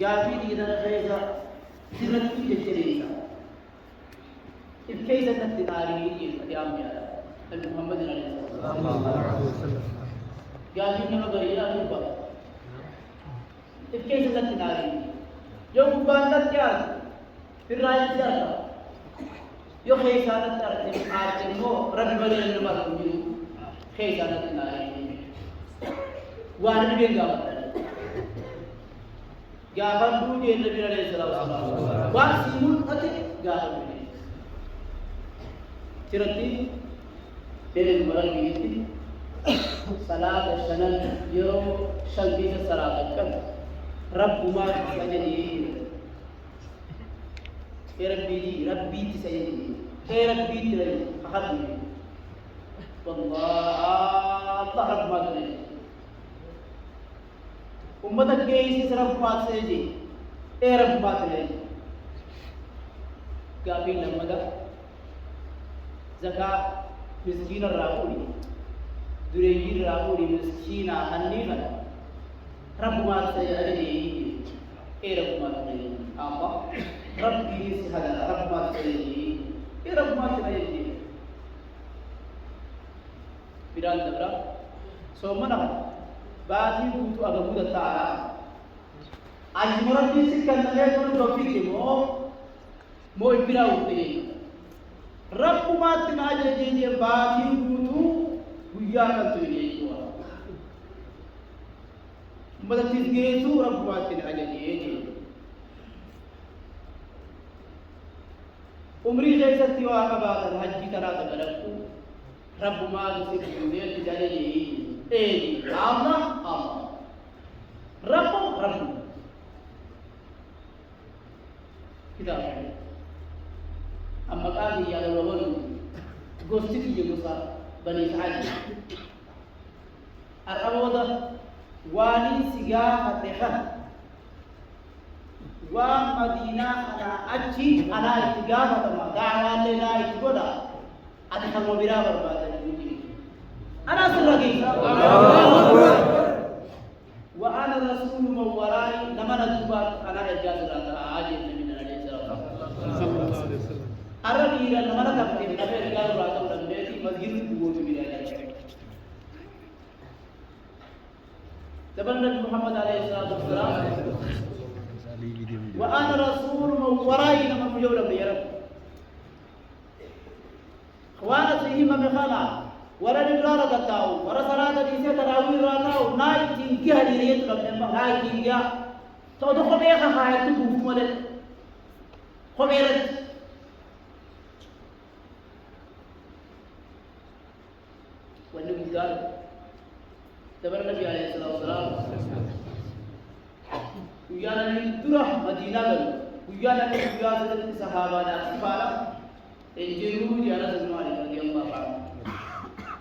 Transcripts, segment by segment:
قافي إذا خيزة سنة تجريسا كيف تنتظرين اليوم يا محمد عليه الصلاة والسلام قافي من غيرنا بالبر كيف تنتظرين يوم بانت يار في الرأي زيادة يو خيسانة ترتب آتمو رب بلين المرمي خيسانة تنتظرين وانا بينغا قافن بوجه النبي عليه الصلاة والسلام واسمون أتي قافن ترتي بين المرمي صلاة الشنن يوم شلبي الصلاة كم رب ما سجدي ربي تسجدي ربي تري أحد والله الله رب ما تري أمتك جيسي رب ما تسجدي رب ما تري قابل لما ده زكاة مسكين الرابولي دريجي الرابولي مسكينة هنيفا رب ما تسجدي رب ما تري أما ربي هذا رب ما تسجدي رب ما تسجدي بيران دبرا سومنا باتي بوتو أغبو دتارا أجمرات دي سكان نلقون توفيق مو إبرا وطي رب ما تسجدي باتي بوتو ويا كنتوني مدد تسجيتو رب ما تسجدي عمري جيسا تيوا كبا الحج ترى تبلغ رب ما يسيب يومين تجاري الله رب كده أما قال يا لولو قصتي يمسا بني سعد الأول واني سجاه تخن ومدينة أنا أجي أنا إتجاه تما دعوة لنا إتجودا أنا هم برابر بعد أنا سلقي وأنا رسول من وراي لما نجبر أنا إجازة الله عاجل من عليه السلام أرني إلى لما نتقدم نبي إجازة الله ولم يأتي مسجد بوجود بلاد تبنى محمد عليه الصلاة والسلام وأنا رسول من وراي لما مجولا بيرب خوانا سيما مخانا ورا نبرا رتاو ورا صلاة ديسة تراوي رتاو ناي تيجي هديرية تلقى ناي تيجي تو خبيه خايت تبوف ماله خبيرت والنبي قال تبر النبي عليه الصلاة والسلام ويانا ندرة مدينة بل ويانا ندرة الصحابة ناسفالا انجلوا يانا سلمان رضي الله عنه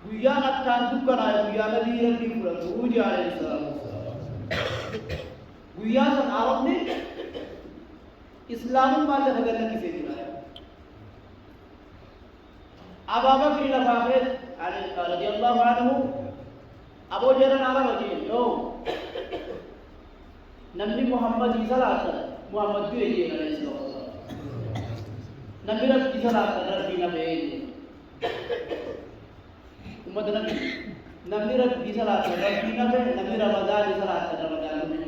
ويانا كان دكنا ويانا بيرن بيقول وجي عليه الصلاة والسلام ويانا عرب ने इस्लाम वाले हगरना किसे दिलाया अब आबा फिर लफाफे रज़ी अल्लाह अन्हु अबू जहल नारा बजे यो नबी मोहम्मद इज़लात मोहम्मद भी ये अलैहिस्सलाम नबी रब इज़लात रबी नबी उम्मत नबी रब इज़लात रबी नबी रमजान इज़लात रमजान में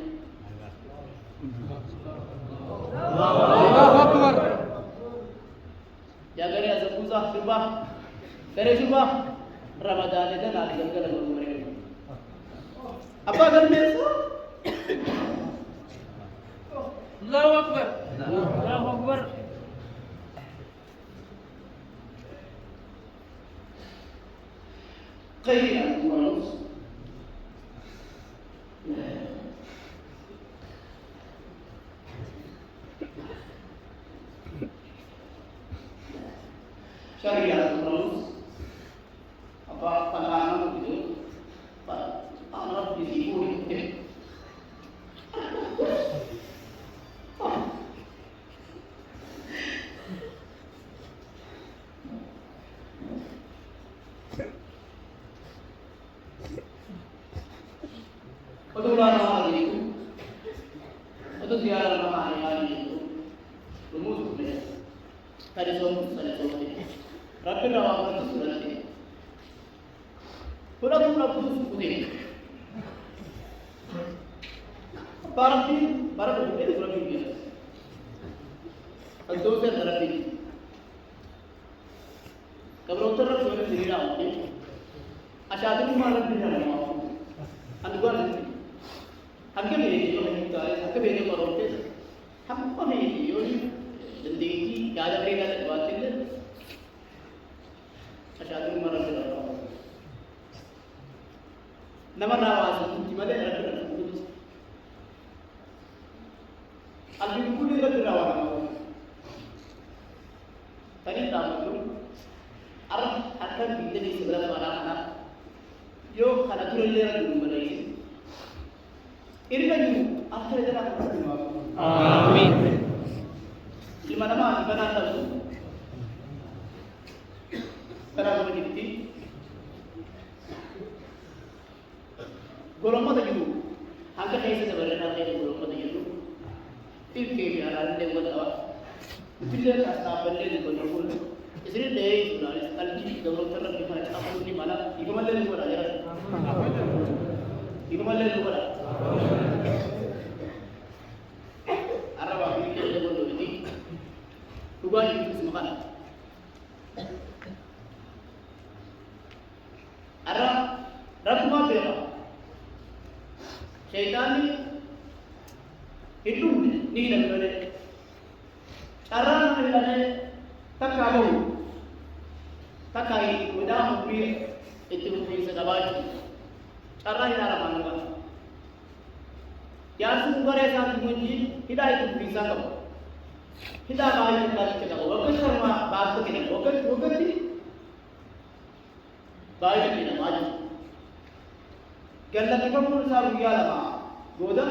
अल्लाहु अकबर या करे अज़कुज़ा सुबह करे सुबह रमजान के नाली जंगल में घूम रहे अब अगर मैं अल्लाहु अकबर अल्लाहु Akbar قيل ونص شريعة ونص apa pandangan itu anak di sini ziyaara nama ayyaani itu rumus boleh tadi soal rabbi rawat itu surat ini pulau putih barang boleh itu rabbi ini الدوسر ربي قبل أن ترى شو اللي يصير أوكي أشادي ما ربي جانا أنا قال हम क्या भेजे जो नहीं तो है हम क्या भेजे करोगे हम को नहीं यो जिंदगी की याद रखेगा तो बात है अशादी मर रहा है नमर रावास जिम्मेदार रख रहा है अल्बी कुछ नहीं रख रहा है tadi tahu arah akan bila di sebelah mana yo kalau tu lelaki dulu berani ini lagi akhir jalan amin di mana mana di mana tahu terang begitu golongan tu juga angka kaisa sebenarnya ada golongan tu juga pilih biaran dia buat apa Bila kasih benda ni kontrol, istilahnya deh sebenarnya kalau di dalam terang di mana apa di mana, ibu malah lupa aja. Ibu malah lupa. Arab ini kita boleh ini, lupa itu semakan. Arab, Rabbuma berapa? Syaitan ni hidup ni nak berada. Cara mengenai takamu, takai mudah mungkin itu mungkin sedapat. Cara ini ada mana? Yang sumbernya sangat mungkin tidak itu bisa kamu. Tidak baik kita cakap. Bukan sama bahasa kita. Bukan sih. Baik kita maju. Kalau kita pun sahaja lama, goda.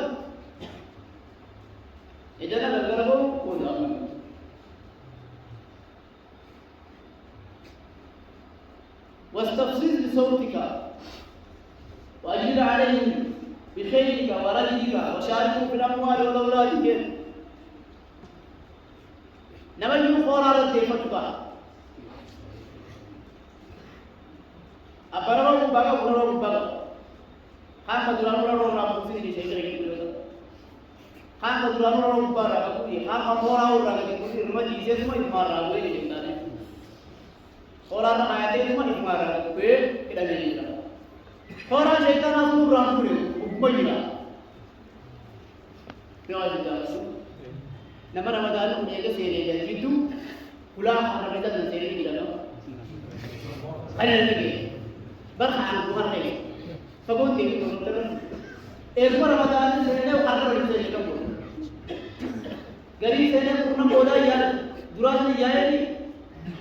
Ijazah bergerak goda. واستفزز بصوتك وأجر عليهم بخيلك ورجلك وشاركهم في الأموال والأولاد نمن قرار الدفتك أبرر بقى برر بقى خان كدران برر رابطين دي شيء كذا خان كدران برر بقى رابطين خان كمورا ورابطين رمجي سيسمع إدمار رابطين دي جندا orang ayat itu mana kemarin? Kita belajar. Orang syaitan aku ramai, banyak. Kenapa jadi? Nama Ramadan punya ke seri jadi itu, pulang Ramadan dan seri kita no. Ada lagi, berhan bukan lagi. Sebab itu terus, Ramadan seri itu ada lagi seri kamu. Gari seri purna bola ya, durasnya ya ini.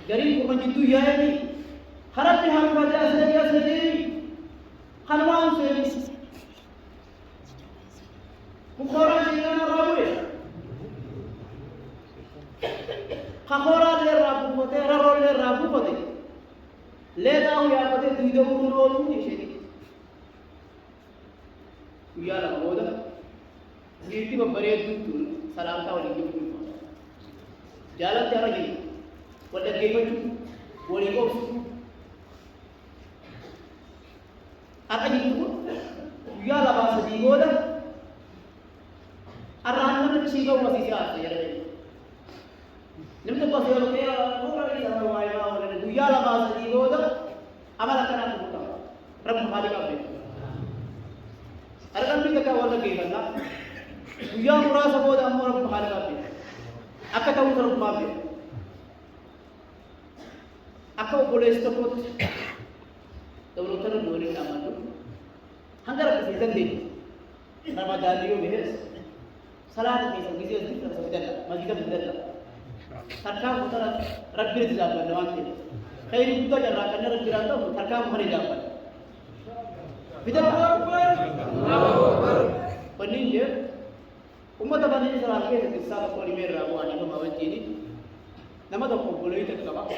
Gari pun itu ya ini, harap diham pada asal sendiri, halwan sendiri. Bukan jangan rabu ya. Kakora le rabu pote, rarol le rabu pote. Le tahu ya pote tujuh puluh ni sini. Ya lah, bodoh. Ini berbeda tu, salam tahu lagi tu. Jalan tiada lagi. Wala gayman boleh kau apa itu ya lah bahasa di goda arah mana ciga masih siapa ya nampak pasal orang kaya orang ini sama wajah orang itu ya lah bahasa di goda amal akan aku buka Rabb Khalik apa arah kan kita kawan lagi kan lah ya merasa goda amal Rabb Khalik apa akan tahu Rabb apa Aku boleh stopot. Kalau terus boleh nama tu, hanggar apa sih tadi? Ramadan itu behas. Salat ni segitu itu sudah masjid berada. Sarkam utara Rabbi dijabat nanti. Khair itu aja rakannya Rabbi rata, sarkam hari jabat. Bidah apa? Pening je. Umat apa ni salah ke? Kisah apa ni merah buat ini mawan ini. Nama tu boleh itu apa?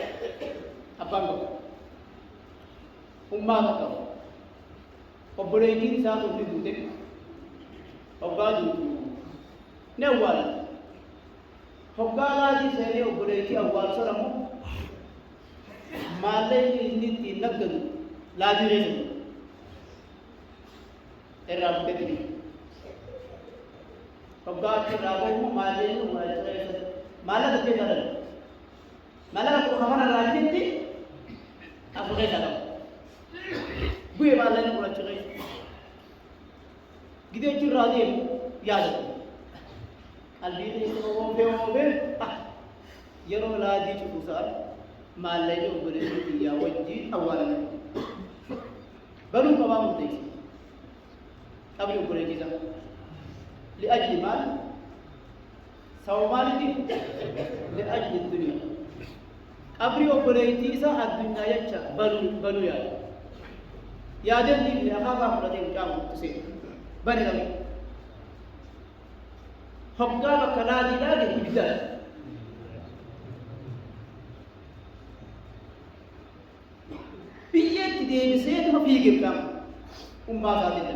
Apa enggak? Ummah kau. Pembeli ini satu di dunia. Pembaju. نوال حقالا دي سيني وبريتي أول سلامو مالي نتي نقل لا جريز الرب كتير حقات الرابو مالي ومالي مالا كتير سلام مالا كتير خمانا راجتي أفضل سلام بوي مالي نقول شيء كده يصير راضي ياد البيت يسمعون بيومه يرو لا دي شخصار ما ليه وبرزه يا وجدي أولا بلو كمان مدرس أبي وبرزه زمان لأجل مال سوى مال دي لأجل الدنيا أبي وبرزه زمان الدنيا يجا بلو يا جن دي أخاف أمرتين كام تسير بني دمي حقا بكلا دي لا دي بدل بيجي دي بسيط ما بيجي كم ذاتي ده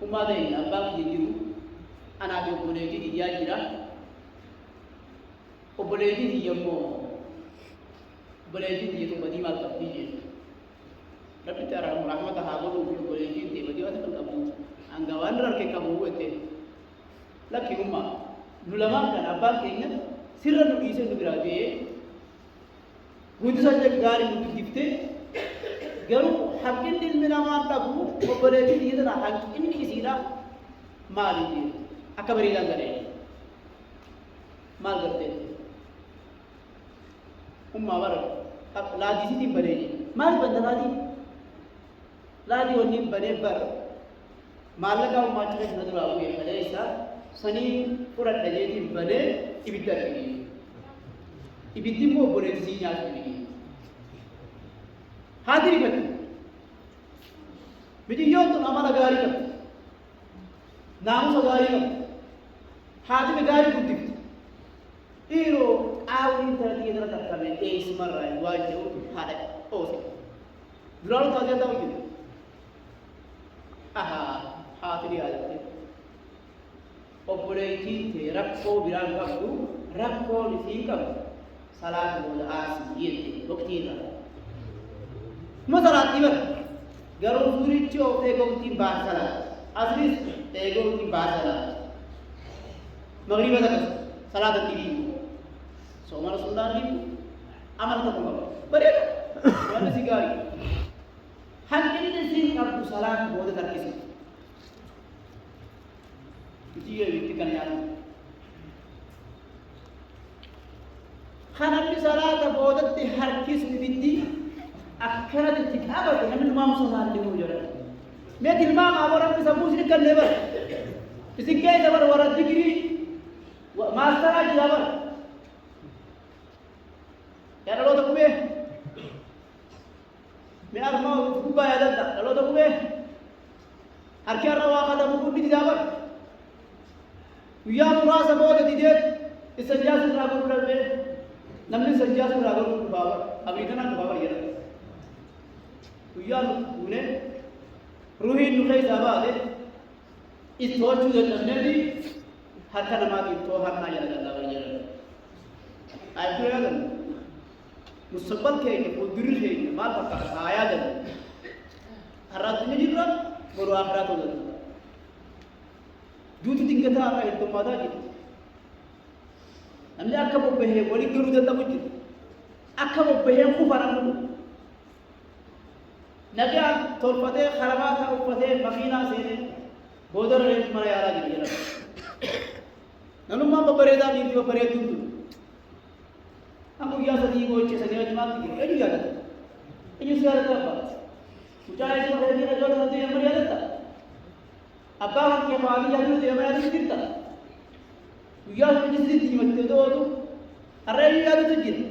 ده إن أباك يديو أنا بيقولي دي يا جيرا وبولي دي يمو بولي دي يتو بدي ما تبدي ربي تعالى رحمة هابولو بولي دي بدي ما تبدي anggawan rarke kamu wete laki umma nulama kan abba kenya sirra nu ise nu birabe gundu sajja gari nu gifte garu hakin dil mina ma tabu obare di idana hakin ni isira mali di akabari gare mal garte umma war ladi siti bare mal bandana di ladi woni bare bar मालका माचले नदुरा हुए मलेसा सनी पूरा डजेती बने इबितर की इबिती को बोले सीना की हाजिरी कर बिजी यो तो हमारा गाड़ी का नाम से गाड़ी का हाथ में गाड़ी कुत्ती हीरो आवरी तरह की तरह तक में तेज मर रहा है वाजो हाथ ओसे दुराल तो जाता हूँ आहा हाथरी आ जाते ऑपरेटी थे रखो बिरान कबू रखो निसी कब सलात बोल आसी ये थे वक्ती ना मसलात इवर गरो सूरी चो ते गोती बात सलात असली ते गोती बात सलात मगरिब तक सलात ती सोमवार सुंदर ली अमल तो करो बरे वन सिगारी हकिन निसी कब सलात बोल कर किसी dia buktikan yang khana bi salata bodat ti har kis biddi akharat tikaba ke namin mam somal di mujara me dilma ma wara bi sabu sir kan lebar isikke dabar wara digri master aji dabar ya lo to kube me arma kuba ya dada lo to kube arkar rawa kada mu di dabar ويا مراسة بوجة ديت السجاس الرابر ولا بيه نمني السجاس الرابر ولا بابا أبي كنا بابا يلا ويا نونه روحي نخي زابا ده إثوار شو ده نمني دي حتى نما إثوار هرنا يلا جل الله يلا أيوة يلا مستقبل كأنه قدر كأنه ما بقى آيا ده هرات نجيبه برو آخرات ولا दूध दिंगता आ रहा है तो मादा जी हमने अक्का बोबे है बड़ी गुरु देता मुझे अक्का बोबे है खूब आराम लो नक्या तोल पते खराबा था उपते मकीना से बोधर रेंज मरा यारा जी ये नलु मां बबरेदा नीति बबरे दूध हम या सदी को अच्छे से नहीं मानती है ये याद है ये सारा था मुझे ऐसे बड़े दिन जो होते हैं मर याद था अब्बा के मावी जादू दे मैं नहीं दिखता या मुझे जिद्दी मत दो तो अरे ये याद तो जिन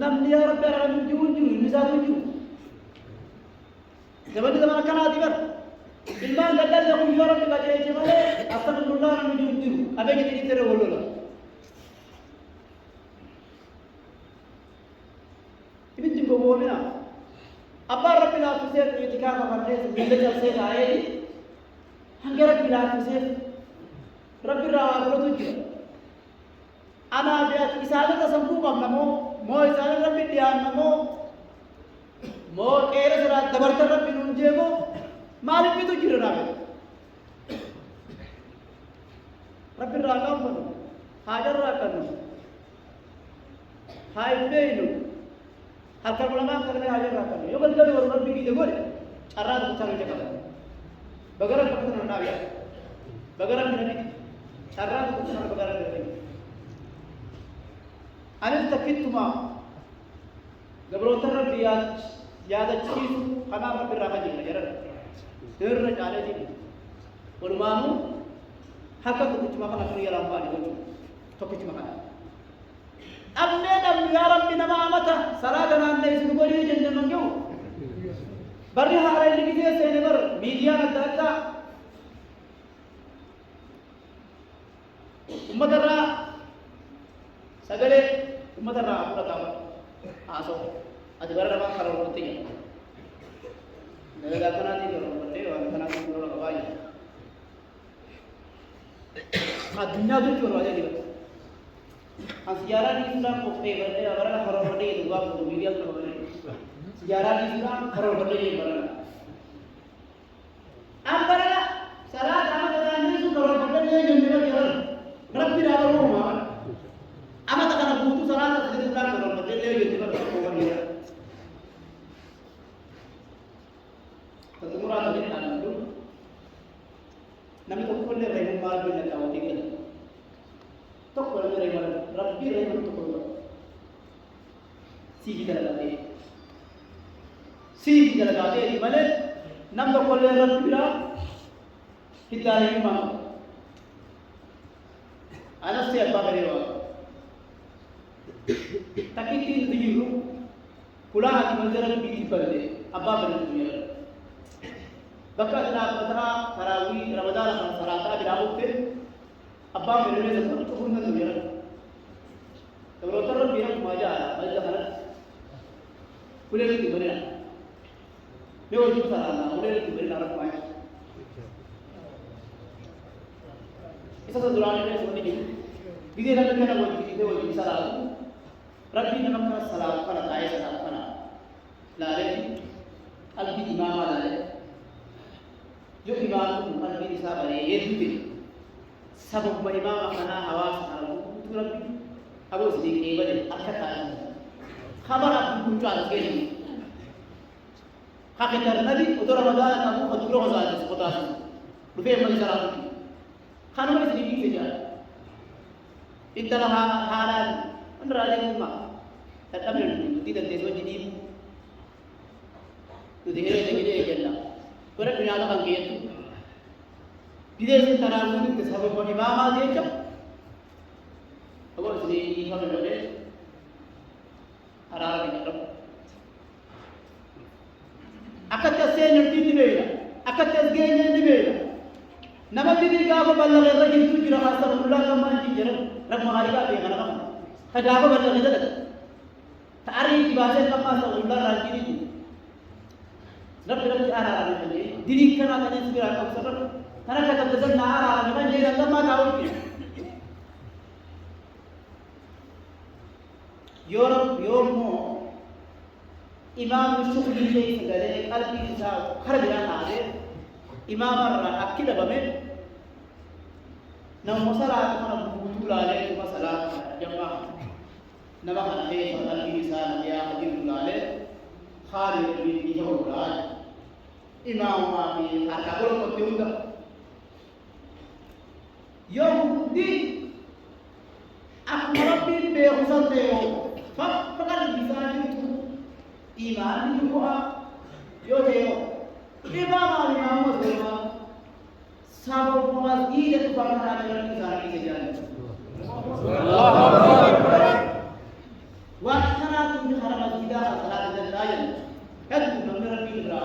नम लिया रब यार हम जून जून मिसाल जून जब भी जमाना कना दिवर इल्मा गड्डा जब यूरोप का जाए जमाने असल मुल्ला हम जून जून अबे कितनी तेरे बोलो ना इबन जिनको बोले ना अब्बा रब इला तुझे इतिका का फरमाइश मिलने चल से आए हंगेरा पिला तुझे ربي راوا كله تجري أنا بيت إسحاق تسمو قبل مو إسحاق ربي ديان مو كير سرات دبرت ربي نونجيبو مالك بيتو جري راوا ربي راوا كله هاجر راوا كله هاي بينو هالكلام ما كنا هاجر راوا كله يوم الجدول ربي كي يقول أراد بتشارج كذا بقرا بقرا نابيا بقرا من أراد بتشارج بقرا من أنا تكيت ما قبل ترى بيات ياد الشيء خنا ربي راح يجي يرى ترى جالي جي ولمانو حكا تكيت ما خنا كريه لامباني قلت تكيت ما خنا أبدا يا ربي نما متى صلاتنا الناس نقولي جنة منجو بري هاري اللي كذا سينبر ميديا نتاعتا أمتنا سجله أمتنا أقول لك آسو أجبار ربع خلوا ورتيه نلقى كنا تيجي ورتيه وأنا كنا تيجي ورا كواي الدنيا ده كورا جالي بس أسيارا نيسنا كوفي برده أغرا خلوا ورتيه دوبا كورا ميديا خلوا ورتيه سيارا نيسنا خلوا ورتيه برده أمبرنا salah sama dengan itu kalau berbeda dengan jalan Rabbi dah rumah amat akan butuh salah satu bulan kalau berbeda dengan jalan orang dia ketemu orang ini anak itu namun tu pun dia rehum mal bin tahu tinggal tu pun dia rehum Rabbi rehum tu pun si kita lagi di mana nam tu pun dia Rabbi dah kita ini mana? Anak siapa beliau? Tapi tin tujuh, pulang hati menjerat biji berde, apa beliau? Bakal nak bertera tarawih Ramadan dan Sarata berabuk ter, apa beliau sebut tuhun dan tujuh. Kalau terus biar maja mana? Boleh itu boleh. Dia wajib sarana, boleh itu boleh narak maja. Isa sa dulaan niya sa manigin. Bigay natin ka na wajib sa lahat. Rabbi naman ka sa lahat ka na tayo sa lahat ka na. Lalaki, albi imama lalaki. Yung imama kung albi isa ba niya, yedutin. Sabog ba imama ka na hawa sa lahat? Ito Rabbi. Abo sidik iba din, akatahan. Kabar at kukuncho alas ganyan. Kakitar nabi, ito Ramadan at ako, katulong ko sa atin sa kotasan. Rupay mo isa lahat. Karena mereka sedikit saja. Itulah halan menerada rumah. Tetapi tidak sesuai jadi itu dia jadi jelas. Kerana dunia akan gitu. Tidak sentara mungkin kesabut bagi mama dia cak. Kalau sedih ini kalau boleh, arah ini terus. Akat tersen nanti dibela, akat tersen nanti dibela. Nama diri gak apa balik lagi itu jurah asal ulang kemana jiran rak maharika apa yang ada kamu? Ada apa balik lagi ada? Tarik bahasa kamu asal ulang lagi ini. Nak berarti arah lagi. Diri kan akan segera kamu sadar. Karena kata besar arah memang jadi anda mana tahu ni? Yormo Imam Syukri ini segala kalbi insaf kerajaan ada. Imam Ar Akil Abamen, nama masalah mana buku lale itu masalah jemaah. Nama kan ada soal ini sana dia hadir lale, hari ini dia berada. Imam Abi Akabul Kotiunda. Yahudi, aku lebih berusaha teo. Fakal bisa itu iman itu yo teo. Imam Muhammad SAW sahabat Muhammad itu pernah ajaran kita hari ini. Waktu itu harapan kita salah dan lain. Kan benar benar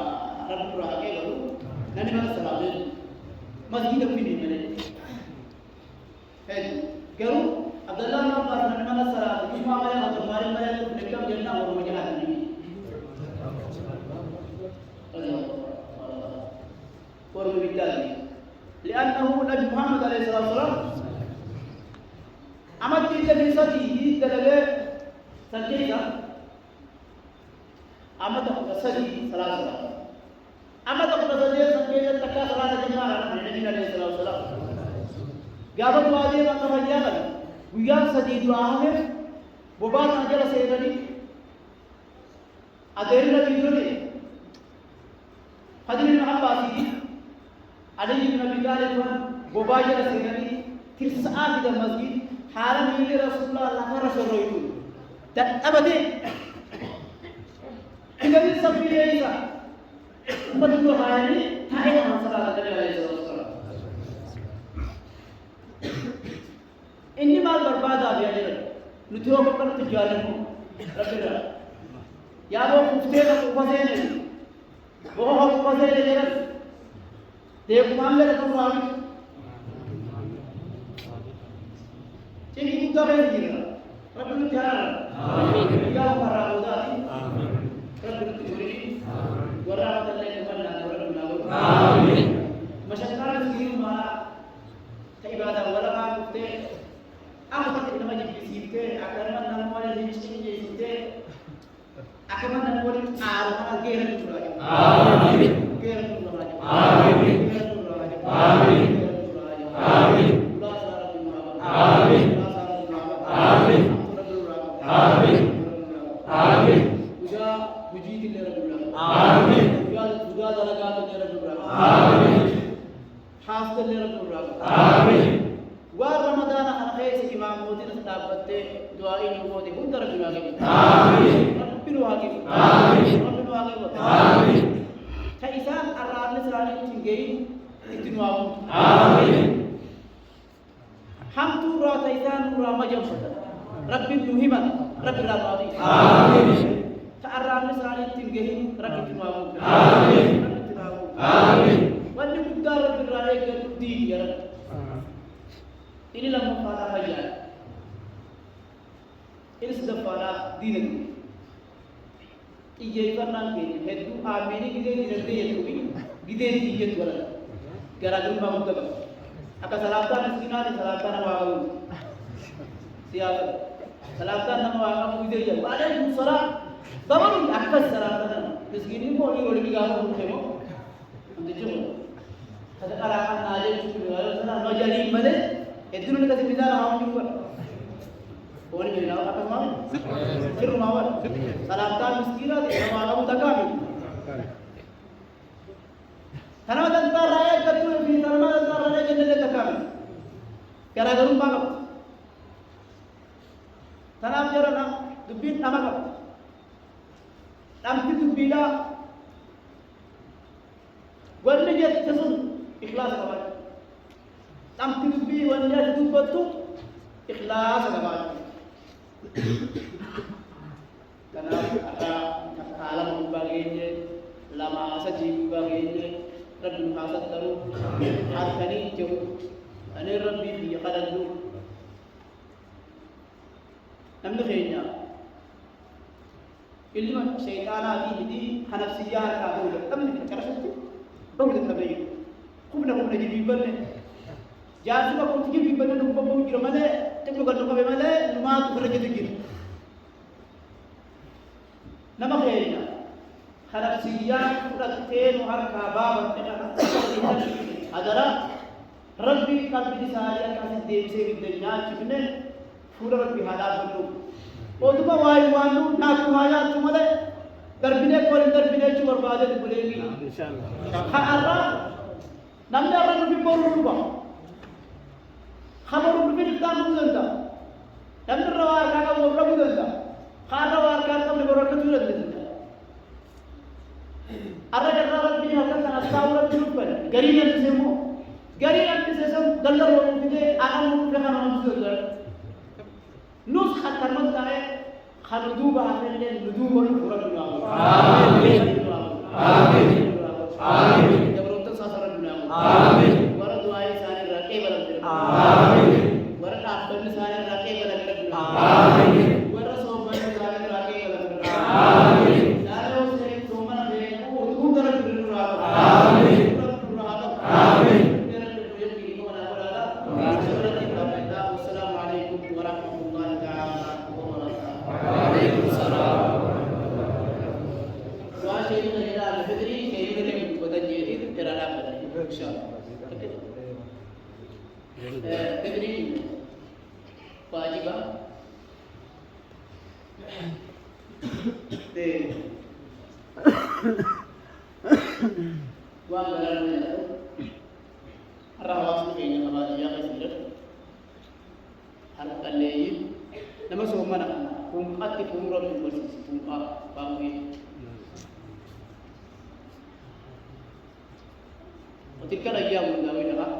Arab Raja baru nanti mana salah masjid ini mana. Kalau Abdullah Abbas nanti mana salah Imam yang atau Farid yang itu mereka jannah orang majalah ini. Orang bicara ni, لأنه نبي محمد عليه الصلاة والسلام أمد إلا بسدي دلقة سجيدا أمد سدي صلاة صلاة أمد سدي سجيدا تكا صلاة جماعة النبي عليه الصلاة والسلام قابل وادي ما تفجأنا ويان سدي دعاءه وبعد أجل سيدني أدرنا بيدوني حضرين محباتي علي بن أبي طالب وباجر سيدني ترسعة في المسجد حارم إلى رسول الله الله رسول الله أبدا إذا بنسبي ليس بدو هاي تاي مسألة النبي عليه الصلاة والسلام إني ما برباد أبي أجر نتوه بكرة تجارهم ربنا يا वो कुफ्ते का कुफते नहीं वो हम कुफते ले जरा देव मामले का तुम आगे चीनी कुत्ता है जीना रब्बी ध्यान या हमारा होगा रब्बी तुझे वरा बदलने के बाद ना रब्बी ना आमीन मशक्कत की मारा कई बात वरा का कुत्ते आप तक इतना जब सीखते अगर मन ना मोरे जिसकी ये सीखते akan menanggung arah geran itu lagi. Amin. Geran itu lagi. Amin. Geran itu lagi. Amin. Geran itu lagi. Amin. Allah sahaja Muhammad. Amin. Allah sahaja Muhammad. Amin. Amin. Amin. Uja uji di dalam bulan. Amin. Uja dalagat di dalam bulan. Amin. Khas di dalam bulan. Amin. Wa Ramadan akhir si Imam Mudin sedap bete doa ini buat hundar bulan ini. Amin. Amin. Amin. Kaisan arahnya selalu tinggi itu nuamu. Amin. Ham tu rah kaisan rah majam pada. Rabbi Muhammad, Rabbi Ramadi. Amin. Arahnya selalu tinggi Rabbi itu nuamu. Amin. Amin. Wajib kita Rabbi Ramadi kerti ya. Inilah mufada hayat. Ini sudah pada dini. Ijai karena ini, itu amini kita tidak itu kita tidak jualan. Gara-gara bangun kita. Akan salatan meskinan, salatan awal. Siapa? Salatan nama awal kita je. Ada salat, bangun akan salatan. Meskinan boleh kita bangun cuma. Nanti cuma. Ada arahan aja cuma. Salat majlis mana? Itu nanti kita bisa rahang juga. Boleh jadi apa kamu? Siru mawar. Salatan miskinan, nama kamu tak kami. Karena tentang rakyat ketua di sana tentang rakyat jenis tak kami. Karena gerung bangap. Tanam jalan nam, dubin nama kamu. Nampi dubila. Warna jet kesun ikhlas kamu. Nampi dubi warna dubatu ikhlas kamu. Karena ada alam bagiannya, lama saji bagiannya, Rabbi Muhammad tahu, harkani jauh, ane Rabbi biqadan dulu. Nampak kayaknya, ilmu syaitan ini hanafsiyah kahul, tapi cara seperti, bagus tapi, kumna jadi bibalnya. Jangan suka kau tinggi bibalnya numpang bau kira mana, tengok kan numpang mana, rumah tu kerja tu kira. Nama kayaknya, hanafsiyah kudaten harka bab adalah Rabbi kalbi saya kasih desa bidanya cipne, pura Rabbi halal bulu. Oh tu bawa iwanu nak kuaya tu mana, darbine cuma berbaca di boleh ni. Karena namanya orang Rabbi baru rubah. Kamu Rabbi ni tak mungkin dah. Namanya rawar kakak Rabbi dah. Karena warga kami berada di dalam itu. Ada orang Rabbi yang akan asal berjumpa. Gari yang semua dalam orang itu akan menggunakan orang itu. Nus khatam mentari khaludu bahasanya nudu baru kurang dunia. Amin. Amin. Amin. Kita beruntung sasaran dunia. Amin. Baru doa saya rakyat balam dunia. Amin. Baru nafsu saya rakyat balam dunia. Amin. Amin. Lalu saya cuma nak untuk Amin. Amin. Insyaallah. Fitri wajibah. Wa galarnya rawas kayaknya sama dia kasih harap kalian nama semua mana pumpat di pumrol di posisi pumpat bangun ketika lagi yang menggawe dah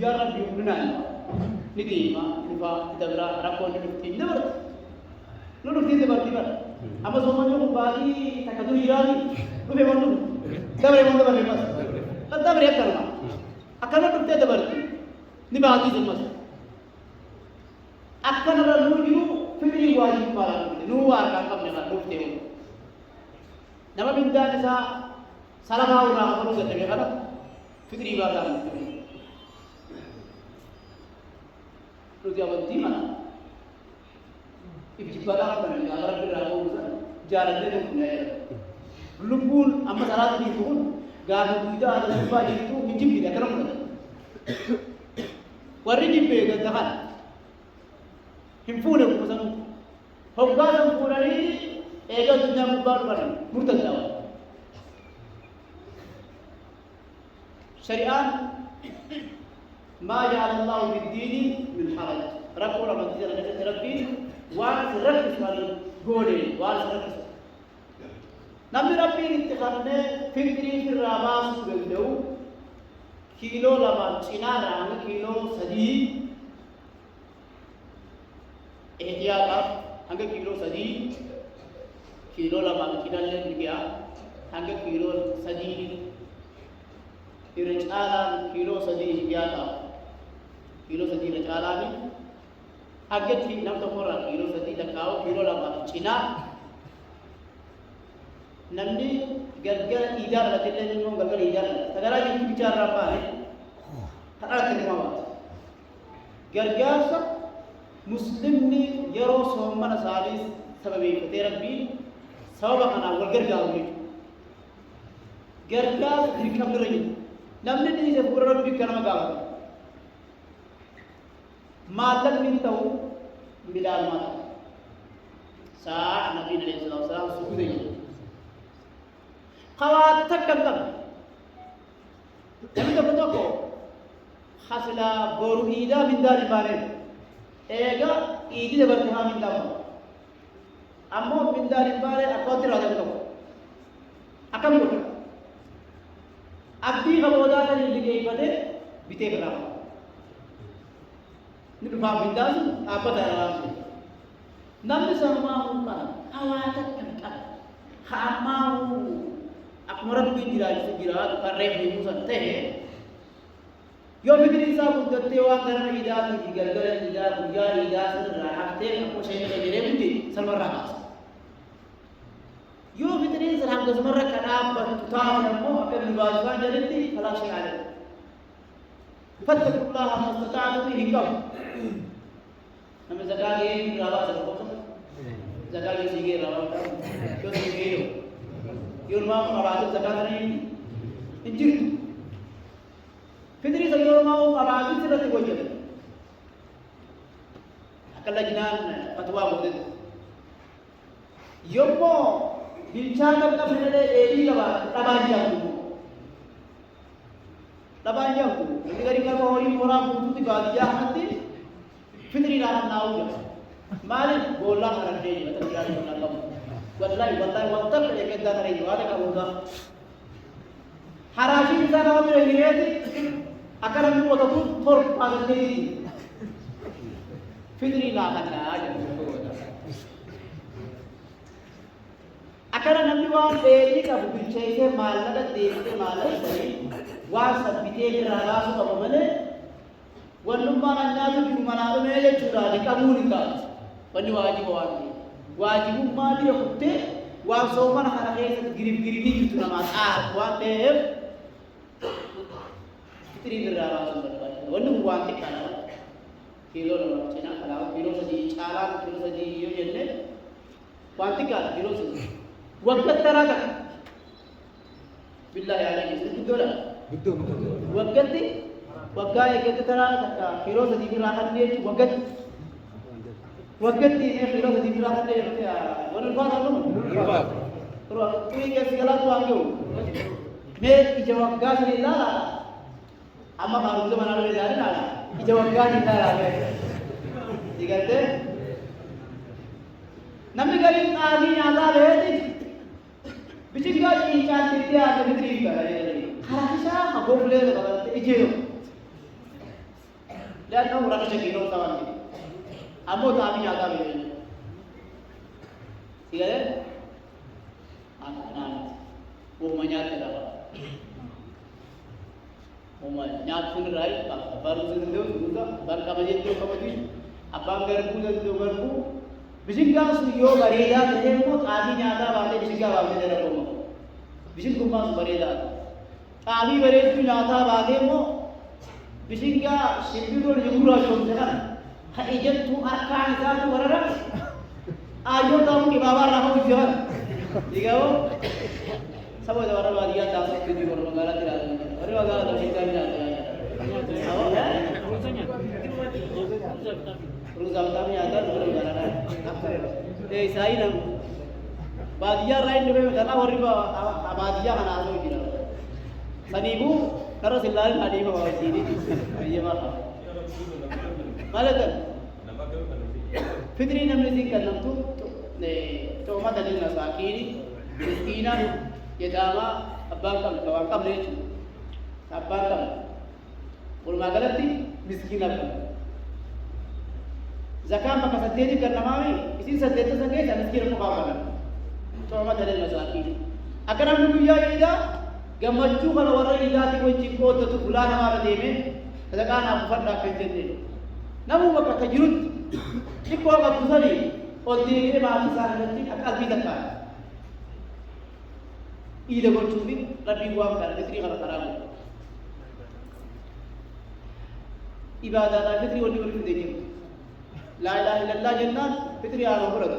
biar diurunan niti ma nifa kita berharap pun tidak ber lalu tidak bertiba apa semuanya kembali tak kadu hirali lu memang tu tak memang tu berlepas tak beriak karma akan lu tidak berarti ni bahati jemas akan lalu itu fikri wajib para nuar kakam dengan lu teu nama minta nisa salah orang aku sudah dengar fikri wajib lu dia berarti mana ibu bapak kan ni agar berlaku jalan dia tu ni belum pun amma salah itu pun garu tidak ada lupa itu minjem tidak kerana warini pega tahan himpunan kusan hogan purani ega dunia mubar bar murtad dawa syariat ma ja'ala Allah bid-dini min haraj rabbul alamin rabbi wa sirrak ismail gode wa sirrak nabi rabbi intiqamne fikri fir rabas gudau kilo lama cina rang kilo sadi ehtiyat angka kilo sadi kilo lama cina le dia angka kilo sadi ircalan kilo sadi ehtiyat kilo sadi ircalan ni agak sih nam to orang kilo sadi dakau kilo lama cina nanti gara-gara idar latih ni mau gara-gara idar segala yang bicara apa ni tak ada terima gara-gara muslim ni yaro somana salis sababi terapi sabab kana gara-gara ni gara-gara dikam dulu namni ni se pura rabbi kana gawa malam ni tahu bidal mata saat nabi sallallahu alaihi wasallam sudah khawat takkan jadi betul ko hasla boru ida min dari bare ega idi de bertha min dam ammo min dari bare akotir ada to akam ko abdi gaboda tan lige ipade bite kara ni ba min das apa dalam namni sama umma khawat takkan khamau akmarat bi jirat karre himu sante yo bikini sa muddatte wa kana ida ki galgala ida buja ida sir rahate ko shay ne mere mundi salmar rakas yo bikini sir ham gazmar kana ta mo akan liwaswa jalati fala shay ale fattaqullaha mastata'tu hikam name zakage ni rawa ko zakage sige rawa ko sige yo Yurma mengawasi zakat ini, injil. Fitri saya mau mengawasi sudah terwujud. Akal lagi nan fatwa boleh. Yomo bincang kita benda ini apa? Labanjang tu. Ini dari kalau orang orang butuh tiga dia nanti fitri dalam naudnya. Malik bolang ada dia, betul tidak bolang. Wallahi waktu yang kita dari itu ada kamu dah. Haraji kita nama tu yang ini akan kami buat tu thor pada ni. Fitri lah kan aja. Akan kami buat ini kamu bincang ke malah ada dek malah dari wasat bitek ragas kamu mana. Walum mana nyawa di mana tu mele curah di kamu ni kan. Penyuaji bawaan. Wajib mali hote wa soman harake girib-girib itu nama wa tef fitri berara sumber wanu wanti kana kilo no cina kalau kilo sedi calan kilo sedi yo jenne wanti kana kilo sedi waktu taraga بالله عليك الدولار بدون وقتي وقاي قد ترى فيروز دي في راحة ليش وقتي فيروز دي في راحة ليش ولا الفاضل لهم روح كوي كيس كلام واقعه मैं इजवाब गाज नहीं ला अम्मा मारूज़ बनाने ले जा रहे ना इजवाब गाज नहीं ला रहे ठीक है ते नम्बी करीब आदमी आता है ते बिचिंगा इंसान तित्ते आते बितरी कर रहे हैं हराशा हगोबले बदलते इजेरो lihat kamu rasa cekiro kawan ini amo kami आता है ठीक है anak वो menyatu dah nyat sun rai baru sun deu juga bar kamaje tu kamaji abang garbu tu garbu bisinga su yo bareda te mo abi nyata wale bisinga wale dera ko bisin kumma bareda abi bare tu nyata wale mo bisinga shibbi do jumura shomdana ha ijet tu arkan sa tu warara ayo kamu ki baba raho jiwan digawo सब इधर वाला वादिया दास के भी और मंगाला तेरा अरे वाला तो ठीक है जाते हैं रोज आता है आता है रोज जाना है ये सही ना वादिया राइट में जाना और वादिया खाना तो किया सनीबू करो सिल्लाल नाडी में वादी ये मारा मालक फितरी नमने सिंह का नाम तो मत दलिल नसाकीरी मिस्कीना ये दावा अब्बां कम ले चु अब्बां कम और मागलती मिस्कीन अब्बां ज़कात मका सत्तेरी करना मावी इसी सत्तेते संगे मिस्कीन को बाबा तो हम धरे मसाकी अगर हम दुनिया इदा गमच्चू कल वरा इदा ती कोई चिको तो बुलाना मारा दे में ज़कात आप फरदा कहते थे नमु मका तजुरुत चिको का तुसली और देखे बाकी सारे नती अकल भी तक ida gochubi rabbi guam kar fitri kala karam ibadah da fitri woni woni deni la ilaha illallah jannat fitri ala murad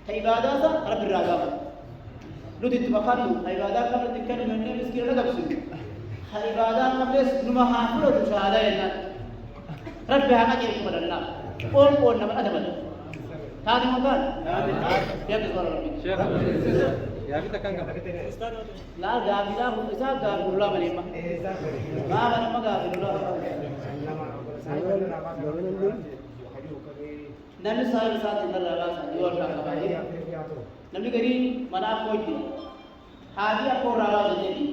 ta ibadah sa rabbi ragam ludit bakhalu ibadah kam dikkan menne miskin la gabsu ha ibadah kam les numa hafuro tu shahada jannat rabbi hana ke kumadalla on nama adaban tadi makan ya bismillah rabbi syekh ya kita kan la gabila isa gabula malima ma bana magabila nabi sallallahu alaihi wasallam yor ka kabali nabi gari mana koji haji ako rawa jadi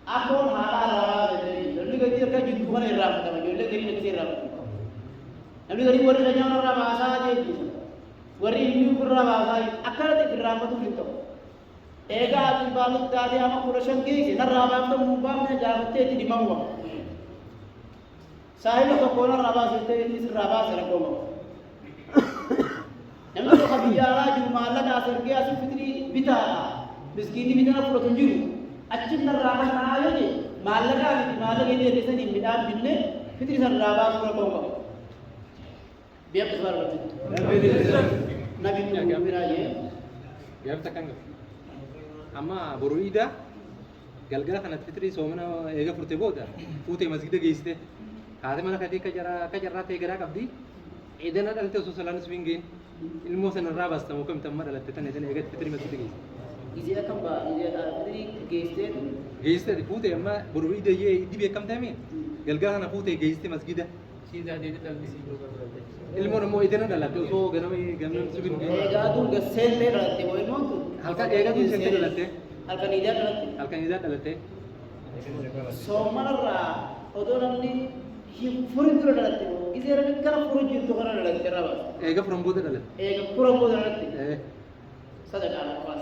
ako hala rawa jadi nabi gari ka jiddu mana rawa ka nabi gari nabi rawa nabi gari wori rajana rawa asa jadi wori indu rawa asa akara de rawa tu fito ega atul balut tadi ama kurashan ke naraba to mubam ne jabte ti dimangwa sahilo to kona raba sete is raba sera koma namni to khabiyara ju malla da asar ke asu fitri bita miskini bita pro tunjuru achin naraba na ayo je malla ke de resani midam binne fitri sar raba pro koma biar besar nabi nabi miraje biar takang amma boruida galgala kana fitri somana ega furte boda fute masjid geiste hade mana kadi kajara te gara kabdi idena dalte so salan swingin ilmo san rabas tamu kam tamma dalte tan idena ega fitri masjid geiste ije akam ba ije fitri geiste fute amma boruida ye dibe kam tami galgala kana fute geiste masjida sida de dalbi si ilmo no mo idena dalte so ganami ganam swingin ega du gasente dalte wo ilmo halka ega du sente dalte halkan ida dalte somarra odonamni hi furindu dalte izera mikara furujju to kana dalte raba ega fromboda dalte ega fromboda dalte sadaka ala pas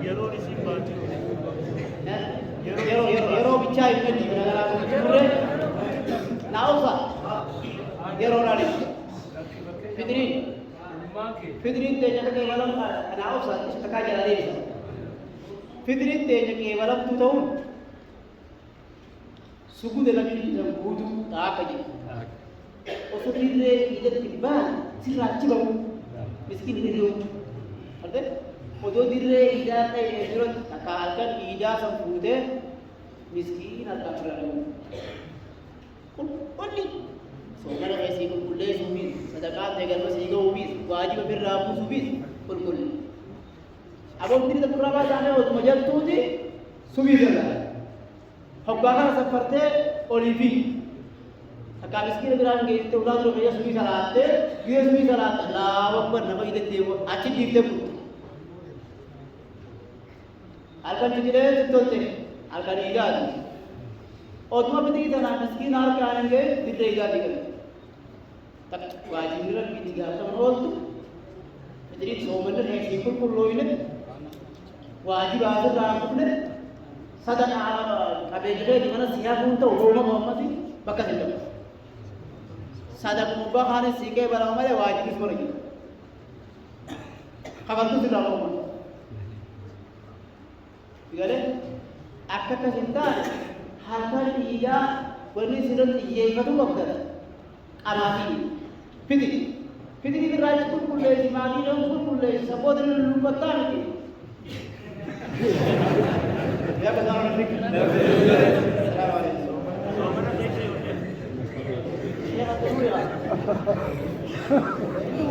yero isi batu yero bichai mendi nagara pure nausa yero rani fitri teja kevalam nausa istaka jalari fitri teja kevalam tu taun sugu de lagi budu taakaji o fitri de ide tiban sirachi bamu Miskin itu. Ada? Odo dirre ida tay jurut takalkan ida sampude miskin atau berlalu. Only. So kana kasi kul kulle subis sadaqat tegal masih go ubis wajib berrabu subis kul kulle. Abang diri tak berapa sana waktu majal tu je subis ada. Hokbakan seperti olivi. Akak miskin beran gitu ulang tu kerja subis salate, dia subis salate. Lawak ber nama kita dewa acik kita pun. Alkan jadi tu tu, alkan iga. Odma peti kita nak miskin ar ke आएंगे Delhi iga diga. Tak wajib ni lah kita tiga tahun orang tu. Jadi soalnya ni sipur pun loy ni. Wajib ada dalam ni. Sadar abe juga di mana siapa pun tu rumah Muhammad ni bakas itu. Sadar mubah khane sike barang mana wajib semua lagi. Kabar tu sudah lama. Tiga akak kesinta harta tiga berni sirat ye kadu waktu amati. Fiti itu raja pun pulle simani orang pun pulle sabodan lu patan ni. Ya betul. Assalamualaikum. Ya betul ya. Itu